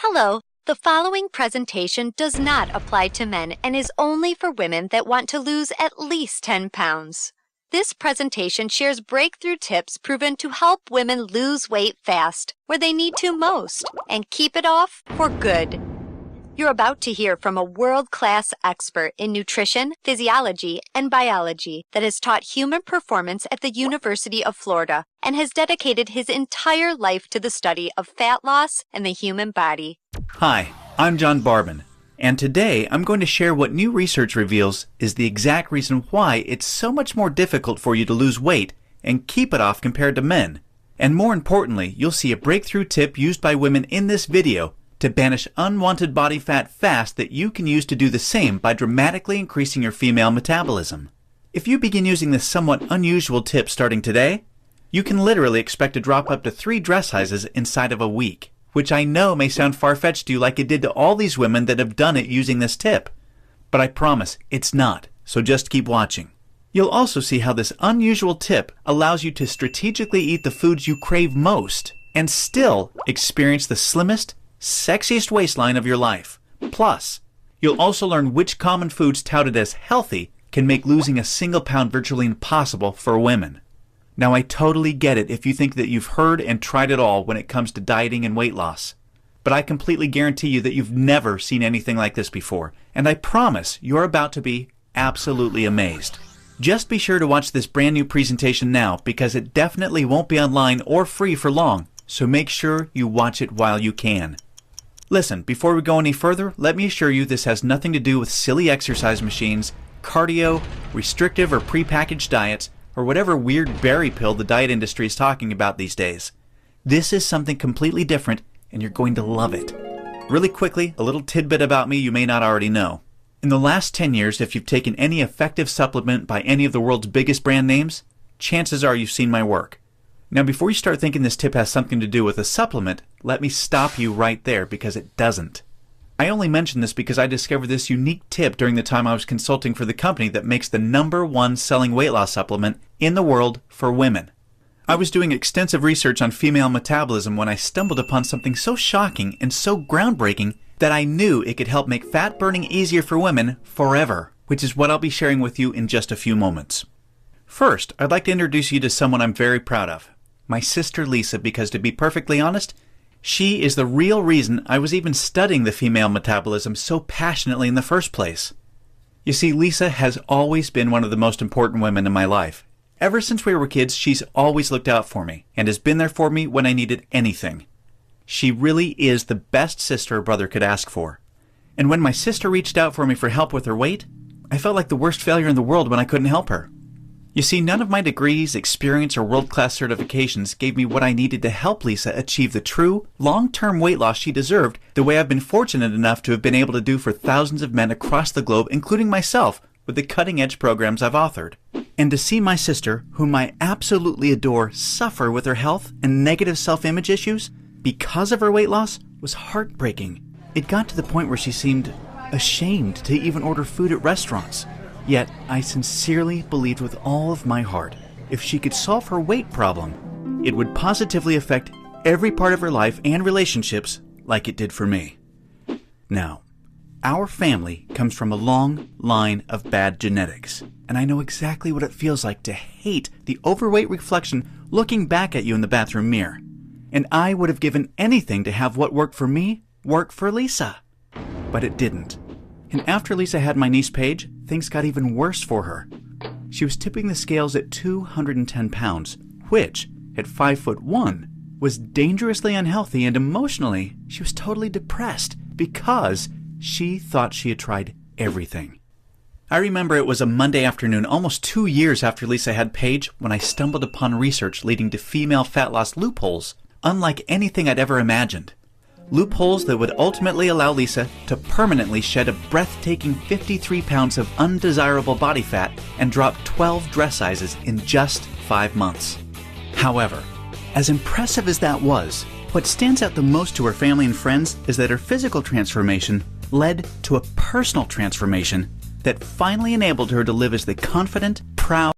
Hello, the following presentation does not apply to men and is only for women that want to lose at least 10 pounds. This presentation shares breakthrough tips proven to help women lose weight fast, where they need to most, and keep it off for good. You're about to hear from a world-class expert in nutrition, physiology, and biology that has taught human performance at the University of Florida and has dedicated his entire life to the study of fat loss and the human body. Hi, I'm John Barban, and today I'm going to share what new research reveals is the exact reason why it's so much more difficult for you to lose weight and keep it off compared to men. And more importantly, you'll see a breakthrough tip used by women in this video to banish unwanted body fat fast that you can use to do the same by dramatically increasing your female metabolism. If you begin using this somewhat unusual tip starting today, you can literally expect to drop up to 3 dress sizes inside of a week, which I know may sound far-fetched to you like it did to all these women that have done it using this tip. But I promise it's not, so just keep watching. You'll also see how this unusual tip allows you to strategically eat the foods you crave most and still experience the slimmest, sexiest waistline of your life. Plus, you'll also learn which common foods touted as healthy can make losing a single pound virtually impossible for women. Now, I totally get it if you think that you've heard and tried it all when it comes to dieting and weight loss. But I completely guarantee you that you've never seen anything like this before, and I promise you're about to be absolutely amazed. Just be sure to watch this brand new presentation now because it definitely won't be online or free for long, so make sure you watch it while you can. Listen, before we go any further, let me assure you this has nothing to do with silly exercise machines, cardio, restrictive or prepackaged diets, or whatever weird berry pill the diet industry is talking about these days. This is something completely different, and you're going to love it. Really quickly, a little tidbit about me you may not already know. In the last 10 years, if you've taken any effective supplement by any of the world's biggest brand names, chances are you've seen my work. Now, before you start thinking this tip has something to do with a supplement, let me stop you right there because it doesn't. I only mention this because I discovered this unique tip during the time I was consulting for the company that makes the #1 selling weight loss supplement in the world for women. I was doing extensive research on female metabolism when I stumbled upon something so shocking and so groundbreaking that I knew it could help make fat burning easier for women forever, which is what I'll be sharing with you in just a few moments. First, I'd like to introduce you to someone I'm very proud of. My sister Lisa, because to be perfectly honest, she is the real reason I was even studying the female metabolism so passionately in the first place. You see, Lisa has always been one of the most important women in my life. Ever since we were kids, she's always looked out for me and has been there for me when I needed anything. She really is the best sister a brother could ask for. And when my sister reached out for me for help with her weight, I felt like the worst failure in the world when I couldn't help her. You see, none of my degrees, experience, or world-class certifications gave me what I needed to help Lisa achieve the true, long-term weight loss she deserved the way I've been fortunate enough to have been able to do for thousands of men across the globe, including myself, with the cutting-edge programs I've authored. And to see my sister, whom I absolutely adore, suffer with her health and negative self-image issues because of her weight loss was heartbreaking. It got to the point where she seemed ashamed to even order food at restaurants. Yet, I sincerely believed with all of my heart, if she could solve her weight problem, it would positively affect every part of her life and relationships like it did for me. Now, our family comes from a long line of bad genetics, and I know exactly what it feels like to hate the overweight reflection looking back at you in the bathroom mirror. And I would have given anything to have what worked for me work for Lisa. But it didn't. And after Lisa had my niece Paige, things got even worse for her. She was tipping the scales at 210 pounds, which, at 5'1", was dangerously unhealthy, and emotionally, she was totally depressed because she thought she had tried everything. I remember it was a Monday afternoon, almost 2 years after Lisa had Paige, when I stumbled upon research leading to female fat loss loopholes, unlike anything I'd ever imagined. Loopholes that would ultimately allow Lisa to permanently shed a breathtaking 53 pounds of undesirable body fat and drop 12 dress sizes in just 5 months. However, as impressive as that was, what stands out the most to her family and friends is that her physical transformation led to a personal transformation that finally enabled her to live as the confident, proud,